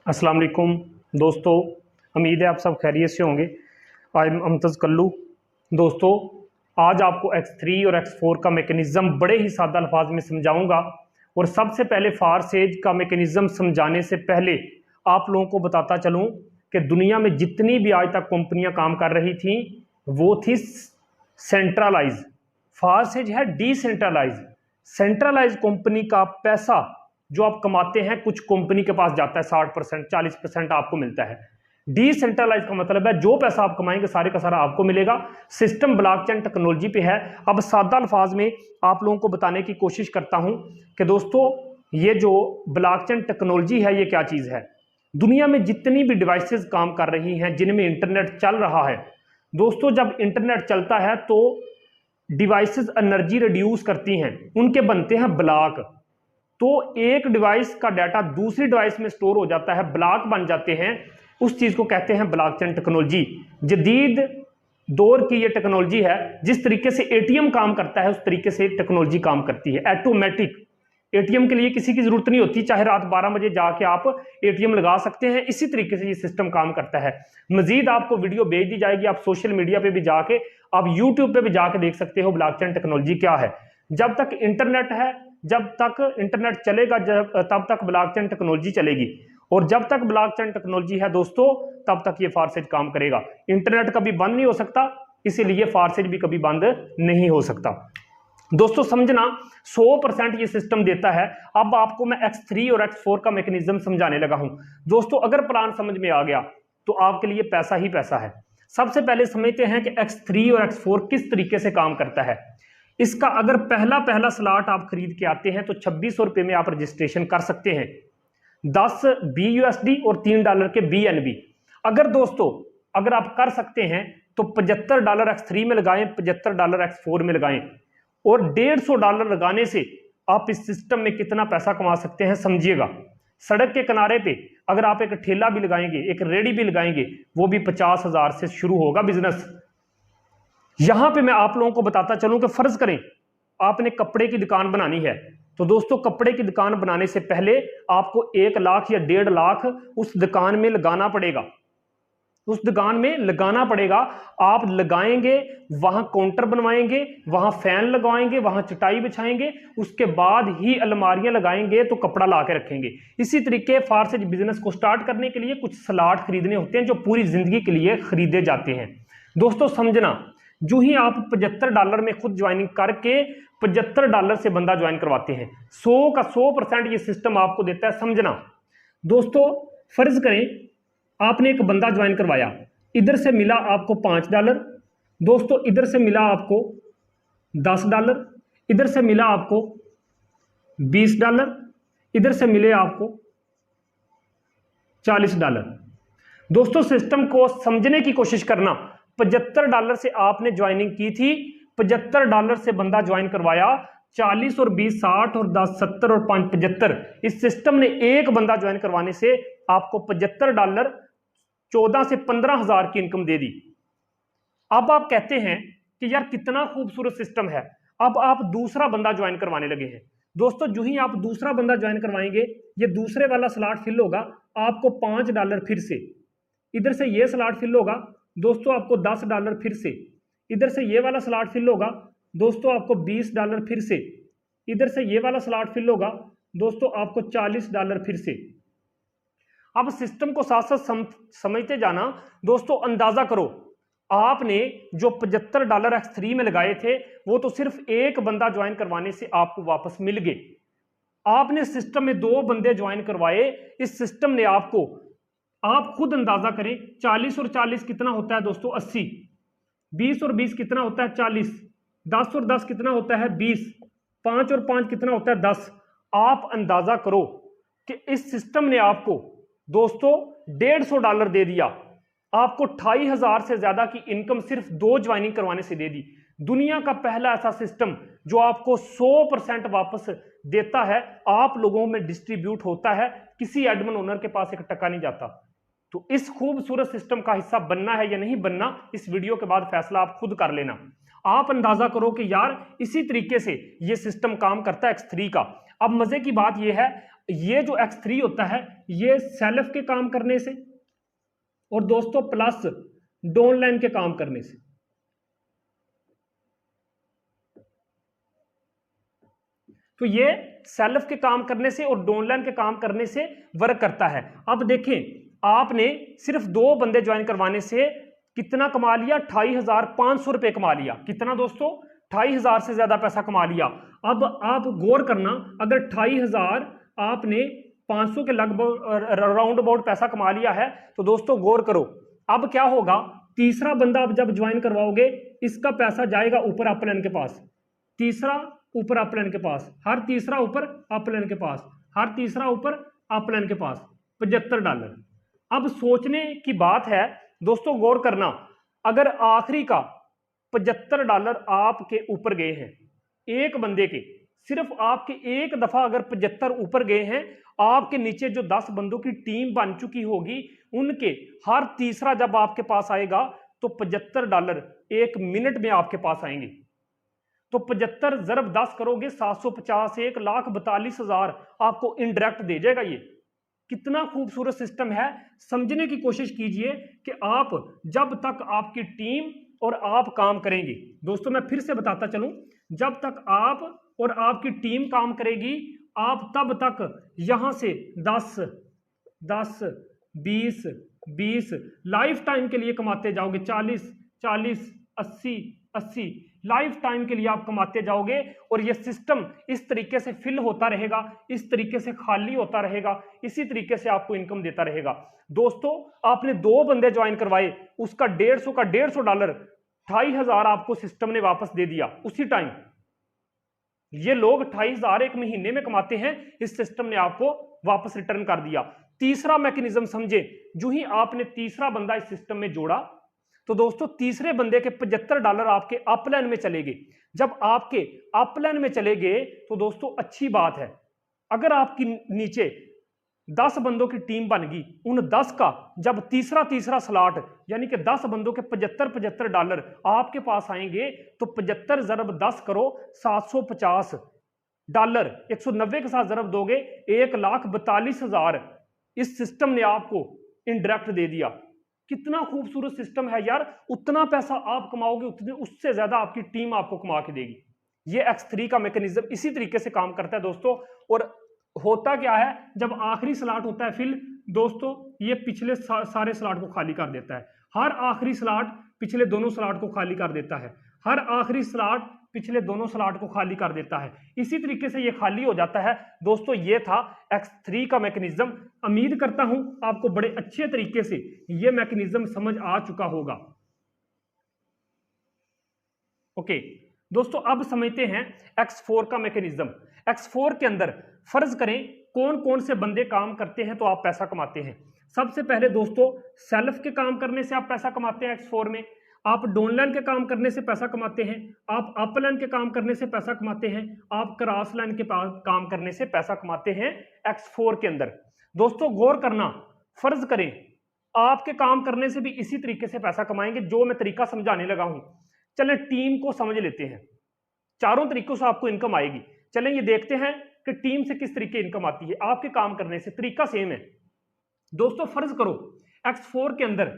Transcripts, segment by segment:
अस्सलाम वालेकुम दोस्तों, उम्मीद है आप सब खैरियत से होंगे। I am Amtaz Kallu. दोस्तों, आज आपको X3 और X4 का मेकनिज़म बड़े ही सादा अल्फाज में समझाऊंगा। और सबसे पहले फारसेज का मेकनिज़म समझाने से पहले आप लोगों को बताता चलूं कि दुनिया में जितनी भी आज तक कंपनियां काम कर रही थी वो थी सेंट्रलाइज। फारसेज है डिसेंट्रलाइज। सेंट्रलाइज कंपनी का पैसा जो आप कमाते हैं कुछ कंपनी के पास जाता है, 60% 40% आपको मिलता है। डिसेंट्रलाइज का मतलब है जो पैसा आप कमाएंगे सारे का सारा आपको मिलेगा। सिस्टम ब्लॉकचेन टेक्नोलॉजी पे है। अब सादा अल्फाज में आप लोगों को बताने की कोशिश करता हूं कि दोस्तों ये जो ब्लॉकचेन टेक्नोलॉजी है ये क्या चीज है। दुनिया में जितनी भी डिवाइसेस काम कर रही हैं जिनमें इंटरनेट चल रहा है, दोस्तों जब इंटरनेट चलता है तो डिवाइसेस एनर्जी रिड्यूस करती हैं, उनके बनते हैं ब्लॉक। तो एक डिवाइस का डाटा दूसरी डिवाइस में स्टोर हो जाता है, ब्लॉक बन जाते हैं। उस चीज को कहते हैं ब्लॉकचेन टेक्नोलॉजी। जदीद दौर की ये टेक्नोलॉजी है। जिस तरीके से एटीएम काम करता है उस तरीके से टेक्नोलॉजी काम करती है। ऑटोमेटिक एटीएम के लिए किसी की जरूरत नहीं होती, चाहे रात 12 बजे जाके आप एटीएम लगा सकते हैं। इसी तरीके से ये सिस्टम काम करता है। मजीद आपको वीडियो भेज दी जाएगी, आप सोशल मीडिया पे भी जाके, आप यूट्यूब पे भी जाके देख सकते हो ब्लॉकचेन टेक्नोलॉजी क्या है। जब तक इंटरनेट है, जब तक इंटरनेट चलेगा, तब तक ब्लॉकचेन टेक्नोलॉजी चलेगी। और जब तक ब्लॉकचेन टेक्नोलॉजी है दोस्तों तब तक ये फारसेज काम करेगा। इंटरनेट कभी बंद नहीं हो सकता, इसीलिए फारसेज भी कभी बंद नहीं हो सकता। दोस्तों समझना, 100% ये सिस्टम देता है। अब आपको मैं X3 और X4 का मैकेनिज्म समझाने लगा हूं। दोस्तों अगर प्लान समझ में आ गया तो आपके लिए पैसा ही पैसा है। सबसे पहले समझते हैं कि X3 और X4 किस तरीके से काम करता है। इसका अगर पहला स्लॉट आप खरीद के आते हैं तो 2600 रुपए में आप रजिस्ट्रेशन कर सकते हैं। 10 BUSD और $3 के BNB। अगर दोस्तों अगर आप कर सकते हैं तो $75 X3 में लगाएं, $75 X4 में लगाएं। और $150 लगाने से आप इस सिस्टम में कितना पैसा कमा सकते हैं समझिएगा। सड़क के किनारे पे अगर आप एक ठेला भी लगाएंगे, एक रेडी भी लगाएंगे, वो भी 50,000 से शुरू होगा बिजनेस। यहां पे मैं आप लोगों को बताता चलूं कि फर्ज करें आपने कपड़े की दुकान बनानी है, तो दोस्तों कपड़े की दुकान बनाने से पहले आपको 1 लाख या 1.5 लाख उस दुकान में लगाना पड़ेगा। उस दुकान में लगाना पड़ेगा। आप लगाएंगे, वहां काउंटर बनवाएंगे, वहां फैन लगवाएंगे, वहां चटाई बिछाएंगे, उसके बाद ही अलमारियां लगाएंगे तो कपड़ा ला के रखेंगे। इसी तरीके फारसेज बिजनेस को स्टार्ट करने के लिए कुछ स्लॉट खरीदने होते हैं जो पूरी जिंदगी के लिए खरीदे जाते हैं। दोस्तों समझना, जो ही आप $75 में खुद ज्वाइनिंग करके $75 से बंदा ज्वाइन करवाते हैं, 100 का 100% ये सिस्टम आपको देता है। समझना दोस्तों, फर्ज करें आपने एक बंदा ज्वाइन करवाया, इधर से मिला आपको $5, दोस्तों इधर से मिला आपको $10, इधर से मिला आपको $20, इधर से मिले आपको $40। दोस्तों सिस्टम को समझने की कोशिश करना। $75 से आपने ज्वाइनिंग की थी, $75 से बंदा ज्वाइन करवाया, 40 और 20 60 और 10 70 और 5 75। इस सिस्टम ने एक बंदा ज्वाइन करवाने से आपको $75 14 से 15,000 की इनकम दे दी। अब आप कहते हैं कि यार कितना खूबसूरत सिस्टम है। अब आप दूसरा बंदा ज्वाइन करवाने लगे हैं। दोस्तों जो ही आप दूसरा बंदा ज्वाइन करवाएंगे, ये दूसरे वाला स्लॉट फिल होगा, आपको $5 फिर से, इधर से ये स्लॉट फिल होगा, दोस्तों आपको $10 फिर से, इधर से ये वाला स्लॉट फिल होगा, दोस्तों आपको $20 फिर से, इधर से ये वाला स्लॉट फिल होगा, दोस्तों आपको $40 फिर से। अब सिस्टम को साथ साथ समझते जाना। दोस्तों अंदाजा करो, आपने जो $75 X3 में लगाए थे वो तो सिर्फ एक बंदा ज्वाइन करवाने से आपको वापस मिल गए। आपने सिस्टम में 2 बंदे ज्वाइन करवाए, इस सिस्टम ने आपको, आप खुद अंदाजा करें, 40 और 40 कितना होता है दोस्तों 80, 20 और 20 कितना होता है 40, 10 और 10 कितना होता है 20, 5 और 5 कितना होता है 10। आप अंदाजा करो कि इस सिस्टम ने आपको दोस्तों $150 दे दिया, आपको 28,000 से ज्यादा की इनकम सिर्फ 2 ज्वाइनिंग करवाने से दे दी। दुनिया का पहला ऐसा सिस्टम जो आपको 100% वापस देता है, आप लोगों में डिस्ट्रीब्यूट होता है, किसी एडमिन ओनर के पास एक टका नहीं जाता। तो इस खूबसूरत सिस्टम का हिस्सा बनना है या नहीं बनना, इस वीडियो के बाद फैसला आप खुद कर लेना। आप अंदाजा करो कि यार इसी तरीके से ये सिस्टम काम करता है X3 का। अब मजे की बात यह है, ये जो x3 होता है ये सेल्फ के काम करने से और दोस्तों प्लस डाउनलाइन के काम करने से। तो ये सेल्फ के काम करने से और डाउनलाइन के काम करने से वर्क करता है। अब देखें, आपने सिर्फ 2 बंदे ज्वाइन करवाने से कितना कमा लिया, 28,500 रुपए कमा लिया। कितना दोस्तों, 28,000 से ज्यादा पैसा कमा लिया। अब आप गौर करना, अगर 28,000 आपने 500 के लगभग राउंड अबाउट पैसा कमा लिया है, तो दोस्तों गौर करो अब क्या होगा। तीसरा बंदा आप जब ज्वाइन करवाओगे, इसका पैसा जाएगा ऊपर अपलाइन के पास, तीसरा ऊपर अपलाइन के पास, हर तीसरा ऊपर अपलाइन के पास, हर तीसरा ऊपर अपलाइन के पास, $75। अब सोचने की बात है दोस्तों, गौर करना, अगर आखिरी का $75 आपके ऊपर गए हैं, एक बंदे के, सिर्फ आपके एक दफा अगर 75 ऊपर गए हैं, आपके नीचे जो 10 बंदों की टीम बन चुकी होगी, उनके हर तीसरा जब आपके पास आएगा तो $75 एक मिनट में आपके पास आएंगे। तो 75 ज़रब 10 करोगे 750, 1,42,000 आपको इनडायरेक्ट दे जाएगा। ये कितना खूबसूरत सिस्टम है, समझने की कोशिश कीजिए कि आप जब तक आपकी टीम और आप काम करेंगे, दोस्तों मैं फिर से बताता चलूं, जब तक आप और आपकी टीम काम करेगी, आप तब तक यहां से 10 10 20 20 लाइफ टाइम के लिए कमाते जाओगे, 40 40 80 80 लाइफ टाइम के लिए आप कमाते जाओगे। और ये सिस्टम इस तरीके से फिल होता रहेगा, इस तरीके से खाली होता रहेगा, इसी तरीके से आपको इनकम देता रहेगा। दोस्तों आपने 2 बंदे ज्वाइन करवाए, उसका $150 $28,000 आपको सिस्टम ने वापस दे दिया उसी टाइम। ये लोग 28,000 एक महीने में कमाते हैं, इस सिस्टम ने आपको वापस रिटर्न कर दिया। तीसरा मैकेनिज्म समझे, जो ही आपने तीसरा बंदा इस सिस्टम में जोड़ा, तो दोस्तों तीसरे बंदे के $75 आपके अपलाइन में चले गए। जब आपके अपलाइन में चले गए तो दोस्तों अच्छी बात है, अगर आपकी नीचे 10 बंदों की टीम बन गई, उन 10 का जब तीसरा स्लॉट यानी कि 10 बंदों के $75 आपके पास आएंगे, तो 75 ज़रब 10 करो, $750, 190 के साथ ज़रब दोगे 1,42,000 इस सिस्टम ने आपको इनडायरेक्ट दे दिया। कितना खूबसूरत सिस्टम है यार, उतना पैसा आप कमाओगे, उतने उससे ज्यादा आपकी टीम आपको कमा के देगी। ये X3 का मैकेनिज्म इसी तरीके से काम करता है दोस्तों। और होता क्या है, जब आखिरी स्लॉट होता है फिल, दोस्तों ये पिछले सारे स्लॉट को खाली कर देता है। हर आखिरी स्लॉट पिछले दोनों स्लॉट को खाली कर देता है, हर आखिरी स्लॉट पिछले दोनों स्लॉट को खाली कर देता है। इसी तरीके से ये खाली हो जाता है दोस्तों। ये था X3 का मैकेनिज्म। उम्मीद करता हूं आपको बड़े अच्छे तरीके से ये मैकेनिज्म समझ आ चुका होगा। ओके दोस्तों, अब समझते हैं X4 का मैकेनिज्म। X4 के अंदर फर्ज करें कौन कौन से बंदे काम करते हैं तो आप पैसा कमाते हैं। सबसे पहले दोस्तों सेल्फ के काम करने से आप पैसा कमाते हैं X4 में, आप डाउनलाइन के काम करने से पैसा कमाते हैं, आप अपलाइन के काम करने से पैसा कमाते हैं, आप क्रॉस लाइन के काम करने से पैसा कमाते हैं X4 के अंदर। दोस्तों गौर करना, फर्ज करें आपके काम करने से भी इसी तरीके से पैसा कमाएंगे जो मैं तरीका समझाने लगा हूं। चलें टीम को समझ लेते हैं, चारों तरीकों से आपको इनकम आएगी। चलें ये देखते हैं कि टीम से किस तरीके इनकम आती है। आपके काम करने से तरीका सेम है दोस्तों। फर्ज करो X4 के अंदर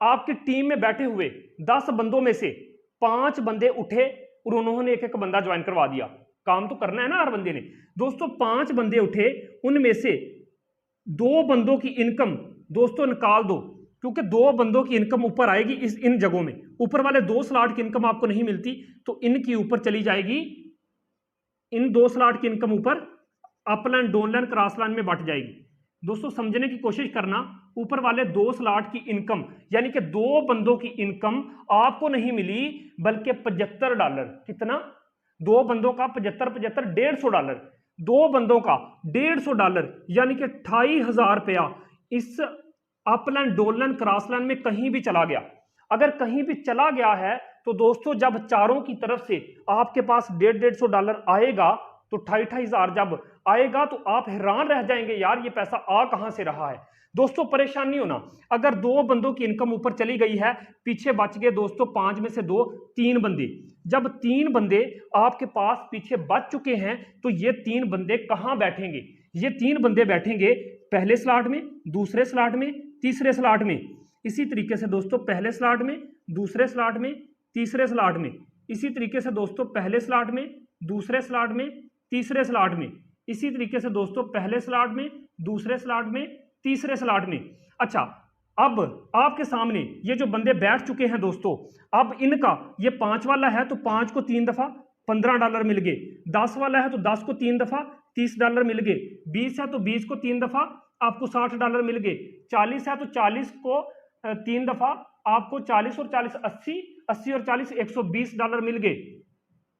आपकी टीम में बैठे हुए 10 बंदों में से 5 बंदे उठे और उन्होंने एक एक बंदा ज्वाइन करवा दिया। काम तो करना है ना हर बंदे ने। दोस्तों 5 बंदे उठे, उनमें से 2 बंदों की इनकम दोस्तों निकाल दो, क्योंकि 2 बंदों की इनकम ऊपर आएगी इन जगहों में। ऊपर वाले 2 स्लॉट की इनकम आपको नहीं मिलती, तो इनकी ऊपर चली जाएगी, इन 2 स्लॉट की इनकम ऊपर अपलाइन डाउनलाइन क्रॉस लाइन में बट जाएगी। दोस्तों समझने की कोशिश करना, ऊपर वाले 2 स्लॉट की इनकम यानी कि 2 बंदों की इनकम आपको नहीं मिली, बल्कि $75। कितना? 2 बंदों का 75 75 $150, 2 बंदों का $150 यानी कि 28,000 रुपया इस अपलाइन डाउनलाइन क्रॉस लाइन में कहीं भी चला गया। अगर कहीं भी चला गया है तो दोस्तों जब चारों की तरफ से आपके पास $150 आएगा, तो 28,000 जब आएगा तो आप हैरान रह जाएंगे, यार ये पैसा आ कहां से रहा है। दोस्तों परेशान नहीं होना, अगर 2 बंदों की इनकम ऊपर चली गई है, पीछे बच गए दोस्तों 5 में से 2, 3 बंदे। जब 3 बंदे आपके पास पीछे बच चुके हैं, तो ये 3 बंदे कहां बैठेंगे? ये 3 बंदे बैठेंगे पहले स्लॉट में, दूसरे स्लॉट में, तीसरे स्लॉट में। इसी तरीके से दोस्तों पहले स्लॉट में, दूसरे स्लॉट में, तीसरे स्लॉट में। इसी तरीके से दोस्तों पहले स्लॉट में, दूसरे स्लॉट में, तीसरे स्लॉट में। इसी तरीके से दोस्तों पहले स्लॉट में, दूसरे स्लॉट में, तीसरे स्लॉट में। अच्छा, अब आपके सामने ये जो बंदे बैठ चुके हैं दोस्तों, अब इनका ये 5 वाला है तो 5 को 3 दफा $15 मिल गए, 10 वाला है तो 10 को 3 दफा $30 मिल गए, 20 है तो 20 को 3 दफा आपको $60 मिल गए, 40 है तो 40 को 3 दफा आपको 40 और 40 80, 80 और 40 $120 मिल गए।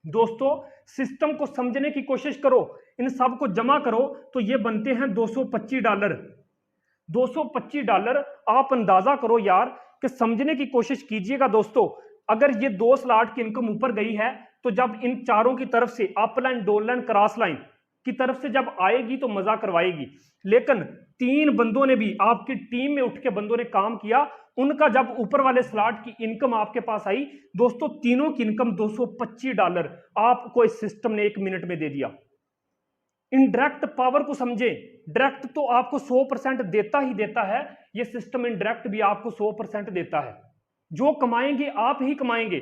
दोस्तों सिस्टम को समझने की कोशिश करो, इन सब को जमा करो तो ये बनते हैं $225। $225 आप अंदाजा करो यार कि समझने की कोशिश कीजिएगा दोस्तों। अगर ये 2 स्लॉट की इनकम ऊपर गई है तो जब इन चारों की तरफ से up line, down line, cross line की तरफ से जब आएगी तो मजा करवाएगी। लेकिन 3 बंदों ने भी, आपकी टीम में उठ के बंदों ने काम किया, उनका जब ऊपर वाले स्लॉट की इनकम आपके पास आई दोस्तों, तीनों की इनकम $225 आपको इस सिस्टम ने 1 मिनट में दे दिया। इनडायरेक्ट पावर को समझे, डायरेक्ट तो आपको 100% देता ही देता है, यह सिस्टम इनडायरेक्ट भी आपको 100% देता है। जो कमाएंगे आप ही कमाएंगे।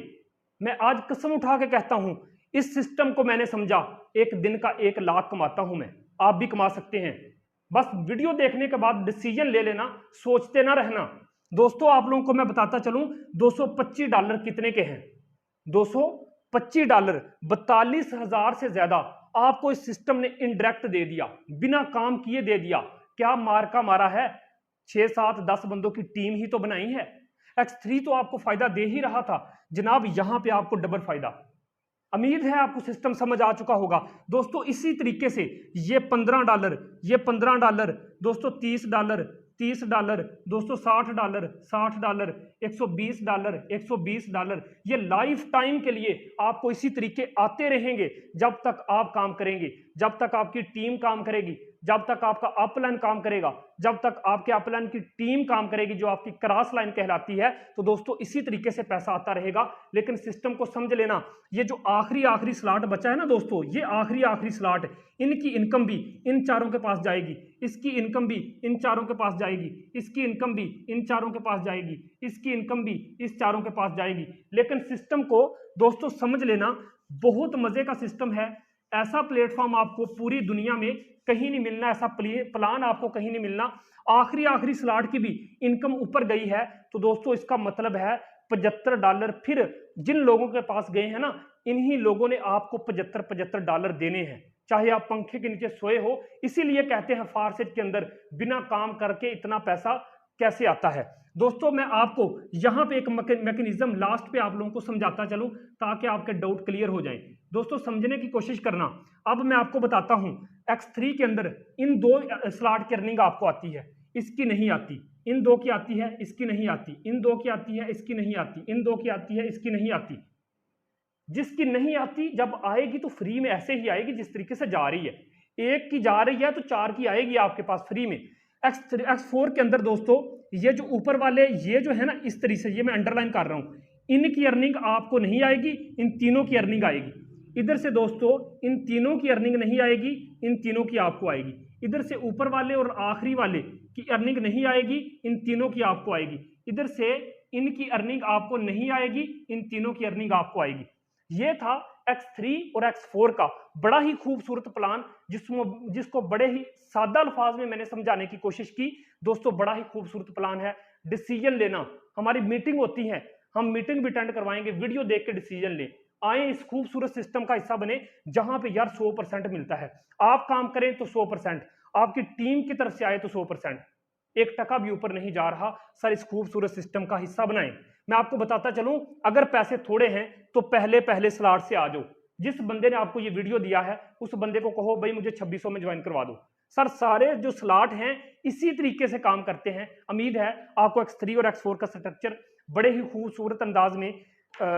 मैं आज कसम उठा के कहता हूं, इस सिस्टम को मैंने समझा, एक दिन का 1 लाख कमाता हूं मैं, आप भी कमा सकते हैं। बस वीडियो देखने के बाद डिसीजन ले लेना, सोचते ना रहना। दोस्तों आप लोगों को मैं बताता चलूं, $225 कितने के हैं? $225, 42,000 से ज्यादा आपको इस सिस्टम ने इनडायरेक्ट दे दिया, बिना काम किए दे दिया। क्या मार्का मारा है? 6, 7, 10 बंदों की टीम ही तो बनाई है। X3 तो आपको फायदा दे ही रहा था जनाब, यहां पे आपको डबल फायदा। उम्मीद है आपको सिस्टम समझ आ चुका होगा दोस्तों। इसी तरीके से ये $15, ये $15 दोस्तों, $30, $30 दोस्तों, $60, $60, $120, $120, ये लाइफ टाइम के लिए आपको इसी तरीके आते रहेंगे जब तक आप काम करेंगे, जब तक आपकी टीम काम करेगी, जब तक आपका अपलाइन काम करेगा, जब तक आपके अपलाइन की टीम काम करेगी जो आपकी क्रॉस लाइन कहलाती है। तो दोस्तों इसी तरीके से पैसा आता रहेगा। लेकिन सिस्टम को समझ लेना, ये जो आखिरी स्लॉट बचा है ना दोस्तों, ये आखिरी स्लॉट, इनकी इनकम भी इन चारों के पास जाएगी, इसकी इनकम भी इन चारों के पास जाएगी, इसकी इनकम भी इन चारों के पास जाएगी, इसकी इनकम भी इस चारों के पास जाएगी। लेकिन सिस्टम को दोस्तों समझ लेना, बहुत मजे का सिस्टम है। ऐसा प्लेटफॉर्म आपको पूरी दुनिया में कहीं नहीं मिलना, ऐसा प्लान आपको कहीं नहीं मिलना। आखिरी स्लॉट की भी इनकम ऊपर गई है तो दोस्तों इसका मतलब है $75। फिर जिन लोगों के पास गए हैं ना, इन्हीं लोगों ने आपको $75 देने हैं, चाहे आप पंखे के नीचे सोए हो। इसीलिए कहते हैं फारसेट के अंदर बिना काम करके इतना पैसा कैसे आता है। दोस्तों मैं आपको यहां पे एक मैकेनिज्म लास्ट पे आप लोगों को समझाता चलूं ताकि आपके डाउट क्लियर हो जाएं। दोस्तों समझने की कोशिश करना। अब मैं आपको बताता हूं, X3 के अंदर इन 2 स्लॉट की अर्निंग आपको आती है, इसकी नहीं आती। इन 2 की आती है, इसकी नहीं आती। इन 2 की आती है, इसकी नहीं आती। इन 2 की आती है, इसकी नहीं आती। जिसकी नहीं आती जब आएगी तो फ्री में ऐसे ही आएगी जिस तरीके से जा रही है। 1 की जा रही है तो 4 की आएगी आपके पास फ्री में। X4 के अंदर दोस्तों ये जो ऊपर वाले ये जो है ना, इस तरीके से, ये मैं अंडरलाइन कर रहा हूं, इनकी अर्निंग आपको नहीं आएगी, इन तीनों की अर्निंग आएगी। इधर से दोस्तों इन तीनों की अर्निंग नहीं आएगी, इन तीनों की आपको आएगी। इधर से ऊपर वाले और आखिरी वाले की अर्निंग नहीं आएगी, इन तीनों की आपको आएगी। इधर से इनकी अर्निंग आपको नहीं आएगी, इन तीनों की अर्निंग आपको आएगी। ये था X3 और X4 का बड़ा ही खूबसूरत प्लान, जिसको बड़े ही सादा अल्फाज में मैंने समझाने की कोशिश की। दोस्तों बड़ा ही खूबसूरत प्लान है। डिसीजन लेना, हमारी मीटिंग होती है, हम मीटिंग भी अटेंड करवाएंगे, वीडियो देख के डिसीजन ले। आए इस खूबसूरत सिस्टम का हिस्सा बने जहां पे यार 100% मिलता है। आप काम करें तो 100%, आपकी टीम की तरफ से आए तो 100%, 1 टका भी ऊपर नहीं जा रहा। सर इस खूबसूरत सिस्टम का हिस्सा बनाएं। मैं आपको बताता चलूं, अगर पैसे थोड़े हैं तो पहले स्लॉट से आ जाओ। जिस बंदे ने आपको ये वीडियो दिया है उस बंदे को कहो भाई मुझे 2600 में ज्वाइन करवा दो। सर सारे जो स्लॉट हैं इसी तरीके से काम करते हैं। उम्मीद है आपको X3 और X4 का स्ट्रक्चर बड़े ही खूबसूरत अंदाज में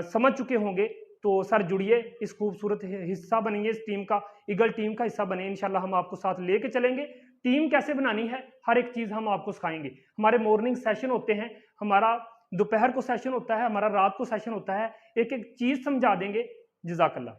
समझ चुके होंगे। तो सर जुड़िए, इस खूबसूरत हिस्सा बनेंगे, इस टीम का, ईगल टीम का हिस्सा बने। इंशाल्लाह हम आपको साथ लेके चलेंगे। टीम कैसे बनानी है हर एक चीज हम आपको सिखाएंगे। हमारे मॉर्निंग सेशन होते हैं, हमारा दोपहर को सेशन होता है, हमारा रात को सेशन होता है, एक एक चीज समझा देंगे। जज़ाकल्लाह।